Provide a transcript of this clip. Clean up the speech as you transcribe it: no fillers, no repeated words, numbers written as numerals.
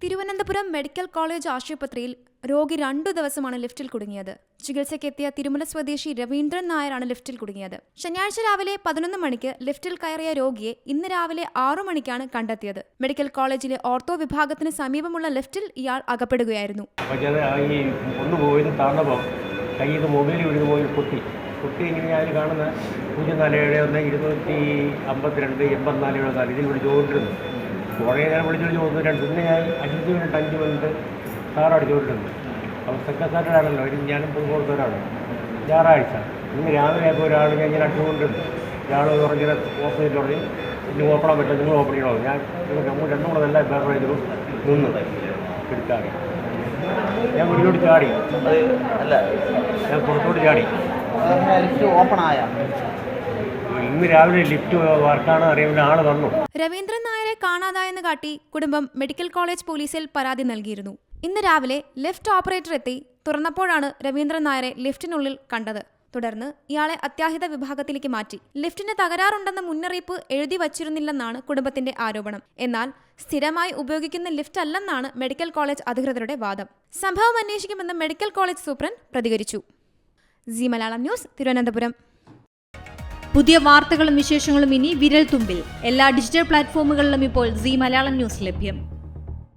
Thiruvananthapuram medical college ആശുപത്രിയിൽ രോഗി 2 ദിവസമാണ് ലിഫ്റ്റിൽ കുടുങ്ങിയത്. ചികിത്സയ്ക്കെത്തിയ തിരുമല സ്വദേശി രവീന്ദ്രൻ നായരാണ് ലിഫ്റ്റിൽ കുടുങ്ങിയത്. ശനിയാഴ്ച രാവിലെ 11 മണിക്ക് ലിഫ്റ്റിൽ കയറിയ രോഗിയെ ഇന്ന് രാവിലെ 6 മണിക്കാണ് കണ്ടെത്തിയത്. മെഡിക്കൽ കോളേജിലെ ഓർത്തോ വിഭാഗത്തിന് സമീപമുള്ള ലിഫ്റ്റിൽ ഇയാൾ അകപ്പെടുകയായിരുന്നു. കുട്ടി ഇങ്ങനെ ഞാൻ കാണുന്ന 0471 ഇതിൽ വിളിച്ചുകൊണ്ടിരുന്നു. കുറേ നേരം വിളിച്ചുകൊണ്ട് പിന്നെ ഞാൻ 5 മിനിറ്റ് സാർ അടിച്ചുകൊണ്ടിരുന്നു. അപ്പോൾ സെക്രട്ടറിയാണല്ലോ, ഞാനും പുതുക്കോട്ടൂരാണ്. ഞായറാഴ്ച ഇന്ന് രാവിലെയൊക്കെ ഒരാൾ ഞാൻ ഇങ്ങനെ അടിച്ചുകൊണ്ടിരുന്നു. ഇയാൾ പറഞ്ഞിങ്ങനെ ഓപ്പറേറ്റ് തുടങ്ങി, ഇനി ഓപ്പണാൻ പറ്റില്ല, നിങ്ങൾ ഓപ്പൺ ചെയ്യണോ? ഞാൻ രണ്ടും കൂടെ നല്ല ബേക്കറേജിൽ നിന്ന് എടുത്താടി. ഞാൻ മുന്നോട്ട് ചാടി, അല്ല ഞാൻ പുറത്തോട്ട് ചാടി. ഓപ്പണായ ഇന്ന് രാവിലെ ലിഫ്റ്റ് വർക്കാണ് അറിയാവുന്ന ആൾ വന്നു. രവീന്ദ്രൻ നായരെ കാണാതായെന്ന് കാട്ടി കുടുംബം മെഡിക്കൽ കോളേജ് പോലീസിൽ പരാതി നൽകിയിരുന്നു. ഇന്ന് രാവിലെ ലിഫ്റ്റ് ഓപ്പറേറ്റർ എത്തി തുറന്നപ്പോഴാണ് രവീന്ദ്രൻ നായരെ ലിഫ്റ്റിനുള്ളിൽ കണ്ടത്. തുടർന്ന് ഇയാളെ അത്യാഹിത വിഭാഗത്തിലേക്ക് മാറ്റി. ലിഫ്റ്റിന് തകരാറുണ്ടെന്ന് മുന്നറിയിപ്പ് എഴുതി വച്ചിരുന്നില്ലെന്നാണ് കുടുംബത്തിന്റെ ആരോപണം. എന്നാൽ സ്ഥിരമായി ഉപയോഗിക്കുന്ന ലിഫ്റ്റ് അല്ലെന്നാണ് മെഡിക്കൽ കോളേജ് അധികൃതരുടെ വാദം. സംഭവം അന്വേഷിക്കുമെന്ന് മെഡിക്കൽ കോളേജ് സൂപ്രണ്ട് പ്രതികരിച്ചു. C Malayalam news, Thiruvananthapuram. പുതിയ വാർത്തകളും വിശേഷങ്ങളും ഇനി വിരൽ തുമ്പിൽ. എല്ലാ ഡിജിറ്റൽ പ്ലാറ്റ്ഫോമുകളിലും ഇപ്പോൾ സി മലയാളം ന്യൂസ് ലഭ്യം.